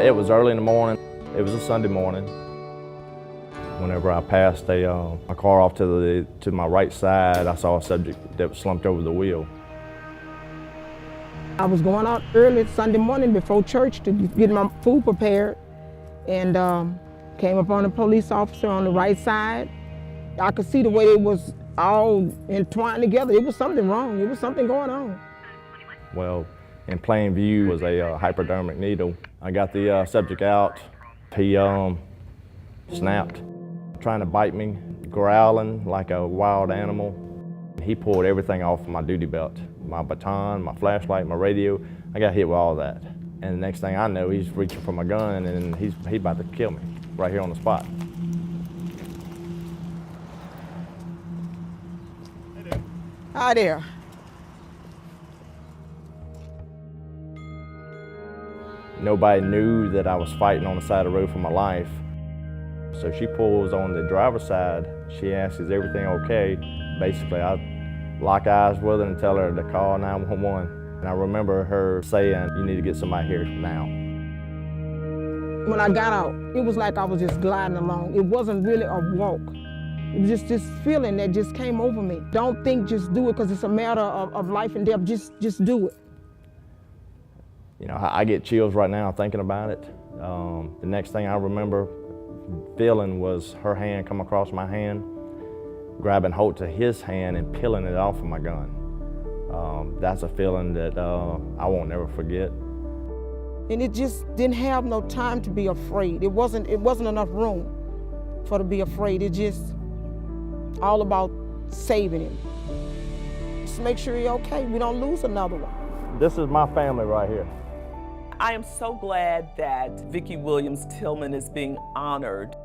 It was early in the morning. It was a Sunday morning. Whenever I passed a car off to my right side, I saw a subject that was slumped over the wheel. I was going out early Sunday morning before church to get my food prepared, and came upon a police officer on the right side. I could see the way it was all entwined together. It was something wrong. It was something going on. Well, in plain view was a hypodermic needle. I got the subject out. He snapped, trying to bite me, growling like a wild animal. He pulled everything off of my duty belt. My baton, my flashlight, my radio. I got hit with all that. And the next thing I know, he's reaching for my gun and he's about to kill me right here on the spot. Hi there. Nobody knew that I was fighting on the side of the road for my life. So she pulls on the driver's side. She asks, is everything okay? Basically, I lock eyes with her and tell her to call 911. And I remember her saying, you need to get somebody here now. When I got out, it was like I was just gliding along. It wasn't really a walk. It was just this feeling that just came over me. Don't think, just do it, because it's a matter of life and death. Just do it. You know, I get chills right now thinking about it. The next thing I remember feeling was her hand come across my hand, grabbing hold to his hand and peeling it off of my gun. That's a feeling that I won't never forget. And it just didn't have no time to be afraid. It wasn't enough room for to be afraid. It just all about saving him. Just make sure you're okay. We don't lose another one. This is my family right here. I am so glad that Vickie Williams Tillman is being honored.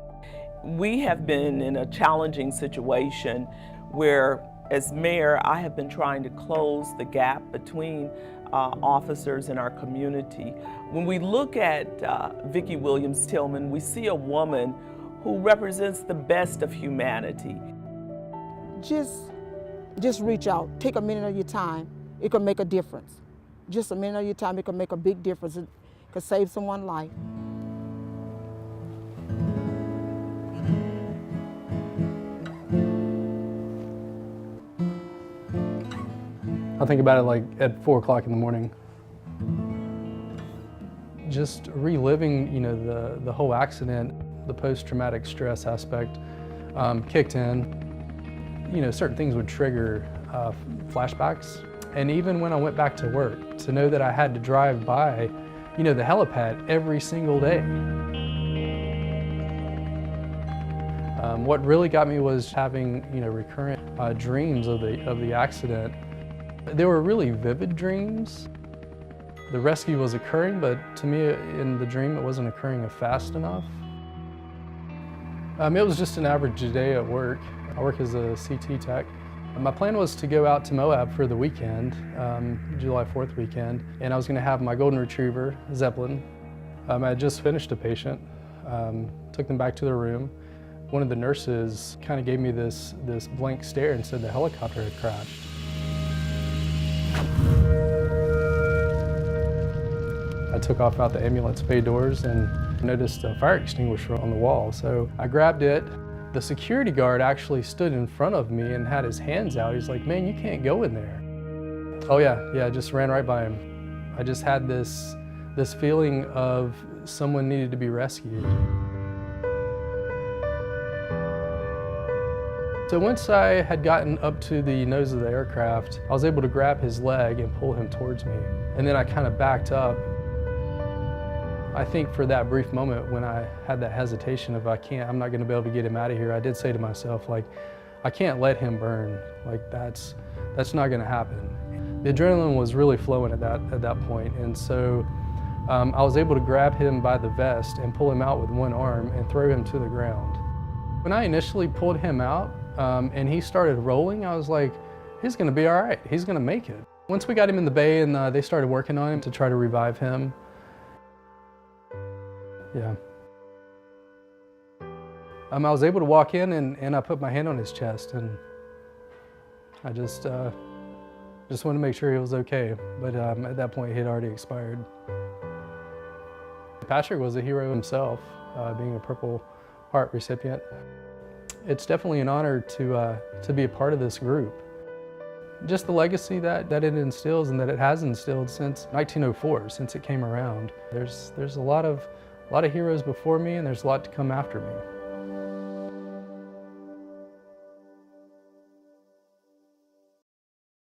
We have been in a challenging situation where, as mayor, I have been trying to close the gap between officers in our community. When we look at Vickie Williams Tillman, we see a woman who represents the best of humanity. Just reach out. Take a minute of your time. It can make a difference. Just a minute of your time, it can make a big difference. It could save someone's life. I think about it like at 4 o'clock in the morning. Just reliving, you know, the whole accident, the post-traumatic stress aspect kicked in. You know, certain things would trigger flashbacks. And even when I went back to work, to know that I had to drive by, you know, the helipad every single day. What really got me was having, you know, recurrent dreams of the accident. They were really vivid dreams. The rescue was occurring, but to me in the dream it wasn't occurring fast enough. It was just an average day at work. I work as a CT tech. My plan was to go out to Moab for the weekend, July 4th weekend, and I was going to have my golden retriever, Zeppelin. I had just finished a patient, took them back to their room. One of the nurses kind of gave me this blank stare and said the helicopter had crashed. I took off out the ambulance bay doors and noticed a fire extinguisher on the wall, so I grabbed it. The security guard actually stood in front of me and had his hands out. He's like, man, you can't go in there. Oh yeah, I just ran right by him. I just had this feeling of someone needed to be rescued. So once I had gotten up to the nose of the aircraft, I was able to grab his leg and pull him towards me. And then I kind of backed up. I think for that brief moment when I had that hesitation of I'm not gonna be able to get him out of here, I did say to myself, like, I can't let him burn. Like, that's not gonna happen. The adrenaline was really flowing at that point, and so I was able to grab him by the vest and pull him out with one arm and throw him to the ground. When I initially pulled him out and he started rolling, I was like, he's gonna be all right, he's gonna make it. Once we got him in the bay and they started working on him to try to revive him, yeah. I was able to walk in and I put my hand on his chest and I just wanted to make sure he was okay. But at that point, he had already expired. Patrick was a hero himself, being a Purple Heart recipient. It's definitely an honor to be a part of this group. Just the legacy that it instills and that it has instilled since 1904, since it came around. There's a lot of heroes before me, and there's a lot to come after me.